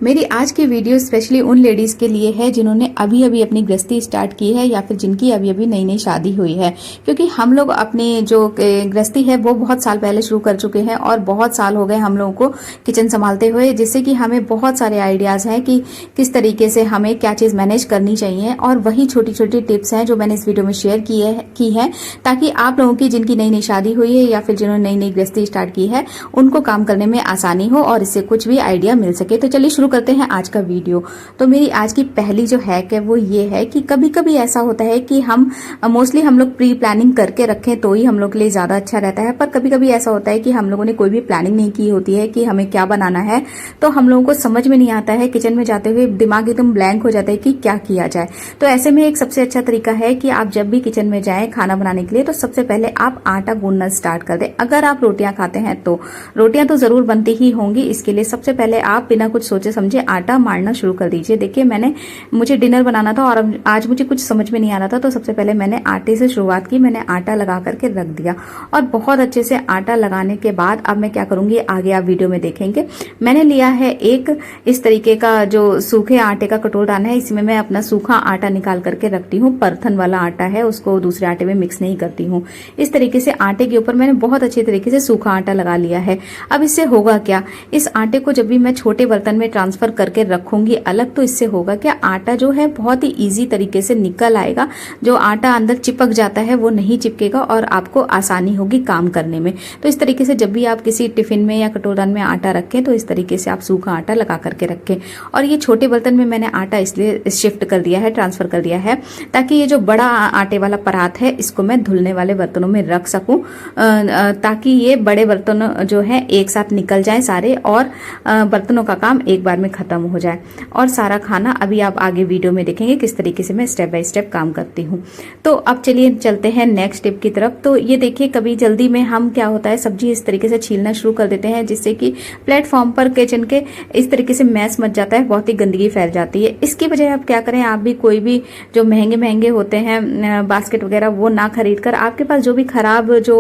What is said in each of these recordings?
मेरी आज की वीडियो स्पेशली उन लेडीज के लिए है जिन्होंने अभी अभी अपनी गृहस्थी स्टार्ट की है या फिर जिनकी अभी अभी नई नई शादी हुई है। क्योंकि हम लोग अपनी जो गृहस्थी है वो बहुत साल पहले शुरू कर चुके हैं और बहुत साल हो गए हम लोगों को किचन संभालते हुए, जिससे कि हमें बहुत सारे आइडियाज हैं कि किस तरीके से हमें क्या चीज मैनेज करनी चाहिए। और वही छोटी छोटी टिप्स हैं जो मैंने इस वीडियो में शेयर की है ताकि आप लोगों की जिनकी नई नई शादी हुई है या फिर जिन्होंने नई नई गृहस्थी स्टार्ट की है उनको काम करने में आसानी हो और इससे कुछ भी आइडिया मिल सके। तो चलिए शुरू करते हैं आज का वीडियो। तो मेरी आज की पहली जो हैक है वो ये है कि कभी कभी ऐसा होता है कि हम मोस्टली हम लोग प्री प्लानिंग करके रखें तो ही हम लोग के लिए ज्यादा अच्छा रहता है, पर कभी कभी ऐसा होता है कि हम लोगों ने कोई भी प्लानिंग नहीं की होती है कि हमें क्या बनाना है, तो हम लोगों को समझ में नहीं आता है। किचन में जाते हुए दिमाग एकदम ब्लैंक हो जाता है कि क्या किया जाए। तो ऐसे में एक सबसे अच्छा तरीका है कि आप जब भी किचन में जाएं खाना बनाने के लिए तो सबसे पहले आप आटा गूंदना स्टार्ट कर दें। अगर आप रोटियां खाते हैं तो रोटियां तो जरूर बनती ही होंगी, इसके लिए सबसे पहले आप बिना कुछ सोचे समझे आटा मारना शुरू कर दीजिए। देखिए मुझे डिनर बनाना था और आज मुझे कुछ समझ में नहीं आ रहा था, तो सबसे पहले मैंने आटे से शुरुआत की। मैंने आटा लगा करके रख दिया और बहुत अच्छे से आटा लगाने के बाद अब मैं क्या करूंगी आगे आप वीडियो में देखेंगे। मैंने लिया है एक इस तरीके का जो सूखे आटे का कटोरा है, इसमें मैं अपना सूखा आटा निकाल करके रखती हूँ। परथन वाला आटा है, उसको दूसरे आटे में मिक्स नहीं करती हूँ। इस तरीके से आटे के ऊपर मैंने बहुत अच्छे तरीके से सूखा आटा लगा लिया है। अब इससे होगा क्या, इस आटे को जब भी मैं छोटे बर्तन में ट्रांसफर करके रखूंगी अलग, तो इससे होगा क्या, आटा जो है बहुत ही इजी तरीके से निकल आएगा। जो आटा अंदर चिपक जाता है वो नहीं चिपकेगा और आपको आसानी होगी काम करने में। तो इस तरीके से जब भी आप किसी टिफिन में या कटोरन में आटा रखें तो इस तरीके से आप सूखा आटा लगा करके रखें। और ये छोटे बर्तन में मैंने आटा इसलिए शिफ्ट कर दिया है, ट्रांसफर कर दिया है, ताकि ये जो बड़ा आटे वाला परात है इसको मैं धुलने वाले बर्तनों में रख सकूं, ताकि ये बड़े बर्तन जो है एक साथ निकल जाए सारे और बर्तनों का काम एक बार में खत्म हो जाए। और सारा खाना अभी आप आगे वीडियो में देखेंगे किस तरीके से मैं स्टेप बाय स्टेप काम करती हूँ। तो अब चलिए चलते हैं नेक्स्ट टिप की तरफ। तो ये देखिए कभी जल्दी में हम क्या होता है सब्जी इस तरीके से छीलना शुरू कर देते हैं जिससे कि प्लेटफॉर्म पर किचन के इस तरीके से मैस मच जाता है, बहुत ही गंदगी फैल जाती है। इसकी बजाय आप क्या करें, आप भी कोई भी जो महंगे महंगे होते हैं बास्केट वगैरह वो ना खरीद कर आपके पास जो भी खराब जो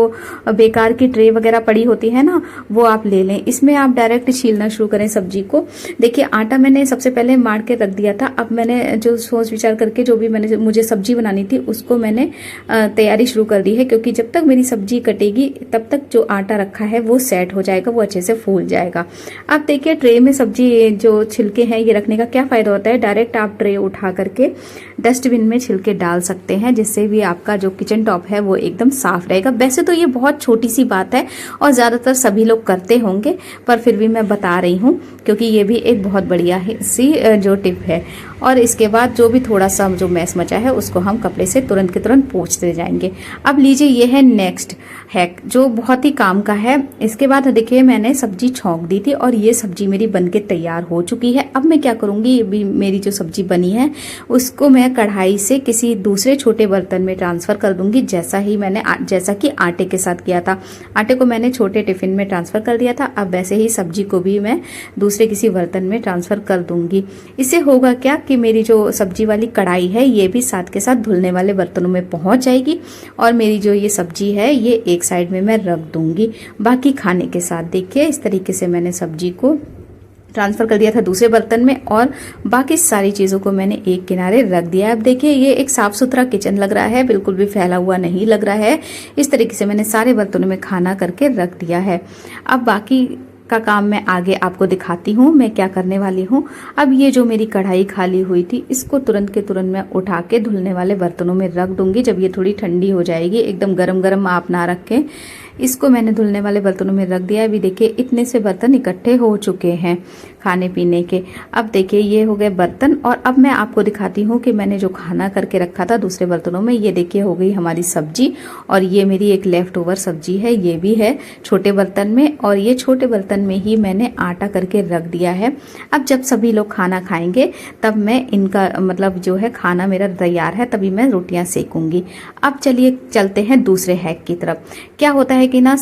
बेकार की ट्रे वगैरह पड़ी होती है ना वो आप ले लें। इसमें आप डायरेक्ट छीलना शुरू करें सब्जी को। देखिए आटा मैंने सबसे पहले मार के रख दिया था, अब मैंने जो सोच विचार करके जो भी मुझे सब्जी बनानी थी उसको मैंने तैयारी शुरू कर दी है, क्योंकि जब तक मेरी सब्जी कटेगी तब तक जो आटा रखा है वो सेट हो जाएगा, वो अच्छे से फूल जाएगा। अब देखिए ट्रे में सब्जी जो छिलके हैं ये रखने का क्या फायदा होता है, डायरेक्ट आप ट्रे उठा करके डस्टबिन में छिलके डाल सकते हैं, जिससे भी आपका जो किचन टॉप है वो एकदम साफ रहेगा। वैसे तो ये बहुत छोटी सी बात है और ज्यादातर सभी लोग करते होंगे, पर फिर भी मैं बता रही हूँ क्योंकि ये भी एक बहुत बढ़िया सी जो टिप है। और इसके बाद जो भी थोड़ा सा जो मैस मचा है उसको हम कपड़े से तुरंत के तुरंत पोंछते जाएंगे। अब लीजिए ये है नेक्स्ट हैक जो बहुत ही काम का है। इसके बाद देखिए मैंने सब्जी छौंक दी थी और ये सब्जी मेरी बनके तैयार हो चुकी है। अब मैं क्या करूंगी, भी मेरी जो सब्जी बनी है उसको मैं कढ़ाई से किसी दूसरे छोटे बर्तन में ट्रांसफर कर दूंगी, जैसा कि आटे के साथ किया था। आटे को मैंने छोटे टिफिन में ट्रांसफर कर दिया था, अब वैसे ही सब्जी को भी मैं दूसरे किसी बर्तन में ट्रांसफर कर दूंगी। इससे होगा क्या कि मेरी जो सब्जी वाली कढ़ाई है ये भी साथ के साथ धुलने वाले बर्तनों में पहुंच जाएगी और मेरी जो ये सब्जी है ये एक साइड में मैं रख दूंगी बाकी खाने के साथ। देखिए इस तरीके से मैंने सब्जी को ट्रांसफर कर दिया था दूसरे बर्तन में और बाकी सारी चीजों को मैंने एक किनारे रख दिया। अब देखिए ये एक साफ सुथरा किचन लग रहा है, बिल्कुल भी फैला हुआ नहीं लग रहा है। इस तरीके से मैंने सारे बर्तनों में खाना करके रख दिया है। अब बाकी का काम मैं आगे आपको दिखाती हूँ मैं क्या करने वाली हूँ। अब ये जो मेरी कढ़ाई खाली हुई थी इसको तुरंत के तुरंत मैं उठा के धुलने वाले बर्तनों में रख दूंगी। जब ये थोड़ी ठंडी हो जाएगी, एकदम गरम गरम आप ना रखें, इसको मैंने धुलने वाले बर्तनों में रख दिया। अभी देखिए इतने से बर्तन इकट्ठे हो चुके हैं खाने पीने के। अब देखिए ये हो गए बर्तन और अब मैं आपको दिखाती हूँ कि मैंने जो खाना करके रखा था दूसरे बर्तनों में, ये देखिए हो गई हमारी सब्जी और ये मेरी एक लेफ्ट ओवर सब्जी है, ये भी है छोटे बर्तन में और ये छोटे बर्तन में ही मैंने आटा करके रख दिया है। अब जब सभी लोग खाना खाएंगे तब मैं इनका मतलब जो है खाना मेरा तैयार है, तभी मैं रोटियां सेकूंगी। अब चलिए चलते हैं दूसरे हैक की तरफ। क्या होता है कि ना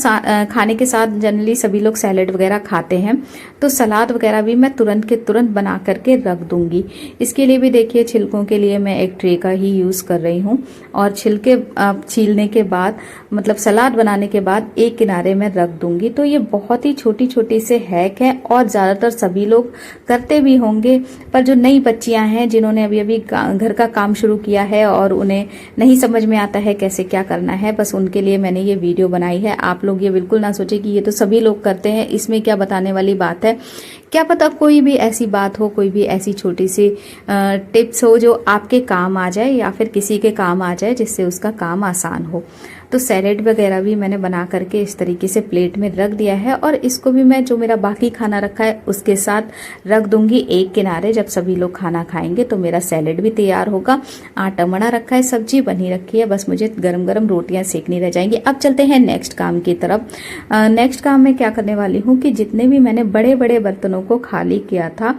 खाने के साथ जनरली सभी लोग सैलेड वगैरह खाते हैं, तो सलाद वगैरह भी अभी मैं तुरंत के तुरंत बना करके रख दूंगी। इसके लिए भी देखिए छिलकों के लिए मैं एक ट्रे का ही यूज़ कर रही हूँ और छिलके छीलने के बाद मतलब सलाद बनाने के बाद एक किनारे में रख दूंगी। तो ये बहुत ही छोटी छोटी से हैक है और ज़्यादातर सभी लोग करते भी होंगे, पर जो नई बच्चियां हैं जिन्होंने अभी अभी घर का काम शुरू किया है और उन्हें नहीं समझ में आता है कैसे क्या करना है, बस उनके लिए मैंने ये वीडियो बनाई है। आप लोग ये बिल्कुल ना सोचे कि ये तो सभी लोग करते हैं, इसमें क्या बताने वाली बात है। क्या पता कोई भी ऐसी बात हो, कोई भी ऐसी छोटी सी टिप्स हो जो आपके काम आ जाए या फिर किसी के काम आ जाए जिससे उसका काम आसान हो। तो सैलेड वगैरह भी मैंने बना करके इस तरीके से प्लेट में रख दिया है और इसको भी मैं जो मेरा बाकी खाना रखा है उसके साथ रख दूंगी एक किनारे। जब सभी लोग खाना खाएंगे तो मेरा सैलेड भी तैयार होगा। आटा मना रखा है, सब्जी बनी रखी है, बस मुझे गरम गरम रोटियां सेकनी रह जाएंगी। अब चलते हैं नेक्स्ट काम की तरफ। नेक्स्ट काम मैं क्या करने वाली हूँ कि जितने भी मैंने बड़े बड़े बर्तनों को खाली किया था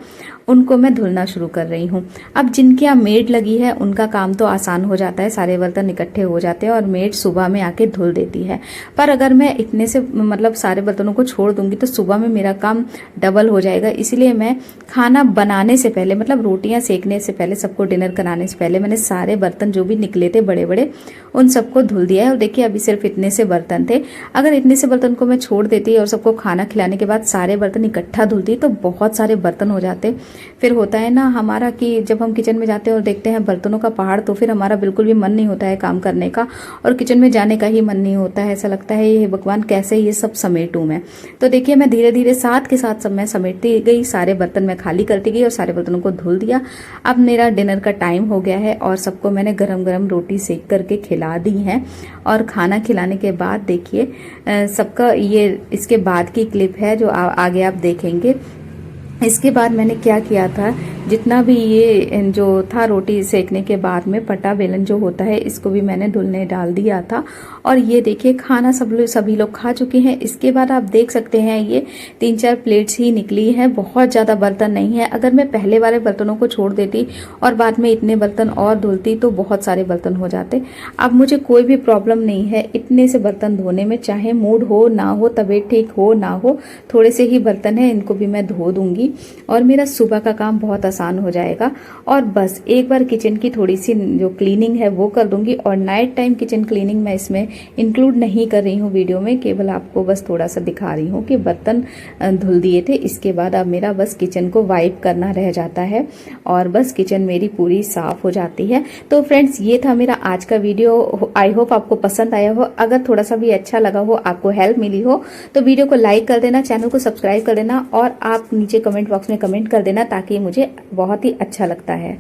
उनको मैं धुलना शुरू कर रही हूँ। अब जिनके यहाँ मेड लगी है उनका काम तो आसान हो जाता है, सारे बर्तन इकट्ठे हो जाते हैं और मेड सुबह में आके धुल देती है। पर अगर मैं इतने से मतलब सारे बर्तनों को छोड़ दूंगी तो सुबह में मेरा काम डबल हो जाएगा। इसलिए मैं खाना बनाने से पहले मतलब रोटियां सेकने से पहले, सबको डिनर कराने से पहले मैंने सारे बर्तन जो भी निकले थे बड़े बड़े उन सबको धुल दिया है। और देखिए अभी सिर्फ इतने से बर्तन थे, अगर इतने से बर्तन को मैं छोड़ देती और सबको खाना खिलाने के बाद सारे बर्तन इकट्ठा धुलती तो बहुत सारे बर्तन हो जाते। फिर होता है ना हमारा कि जब हम किचन में जाते हैं और देखते हैं बर्तनों का पहाड़ तो फिर हमारा बिल्कुल भी मन नहीं होता है काम करने का और किचन में जाने का ही मन नहीं होता है। ऐसा लगता है ये भगवान कैसे ये सब समेटूं मैं। तो देखिए मैं धीरे धीरे साथ के साथ सब मैं समेटती गई, सारे बर्तन मैं खाली करती गई और सारे बर्तनों को धुल दिया। अब मेरा डिनर का टाइम हो गया है और सबको मैंने गरम गरम रोटी सेक करके खिला दी है। और खाना खिलाने के बाद देखिए सबका ये इसके बाद की क्लिप है जो आगे आप देखेंगे। इसके बाद मैंने क्या किया था, जितना भी ये जो था रोटी सेकने के बाद में पटा बेलन जो होता है इसको भी मैंने धुलने डाल दिया था। और ये देखिए खाना सभी लोग खा चुके हैं। इसके बाद आप देख सकते हैं ये 3-4 प्लेट्स ही निकली है, बहुत ज़्यादा बर्तन नहीं है। अगर मैं पहले वाले बर्तनों को छोड़ देती और बाद में इतने बर्तन और धुलती तो बहुत सारे बर्तन हो जाते। अब मुझे कोई भी प्रॉब्लम नहीं है इतने से बर्तन धोने में, चाहे मूड हो ना हो, तबीयत ठीक हो ना हो, थोड़े से ही बर्तन है इनको भी मैं धो दूंगी और मेरा सुबह का काम बहुत आसान हो जाएगा। और बस एक बार किचन की थोड़ी सी जो क्लीनिंग है वो कर दूंगी और नाइट टाइम किचन क्लीनिंग मैं इसमें इंक्लूड नहीं कर रही हूँ वीडियो में, केवल आपको बस थोड़ा सा दिखा रही हूँ कि बर्तन धुल दिए थे। इसके बाद अब मेरा बस किचन को वाइप करना रह जाता है और बस किचन मेरी पूरी साफ हो जाती है। तो फ्रेंड्स ये था मेरा आज का वीडियो। आई होप आपको पसंद आया हो। अगर थोड़ा सा भी अच्छा लगा हो, आपको हेल्प मिली हो तो वीडियो को लाइक कर देना, चैनल को सब्सक्राइब कर देना और आप नीचे कमेंट बॉक्स में कमेंट कर देना ताकि मुझे बहुत ही अच्छा लगता है।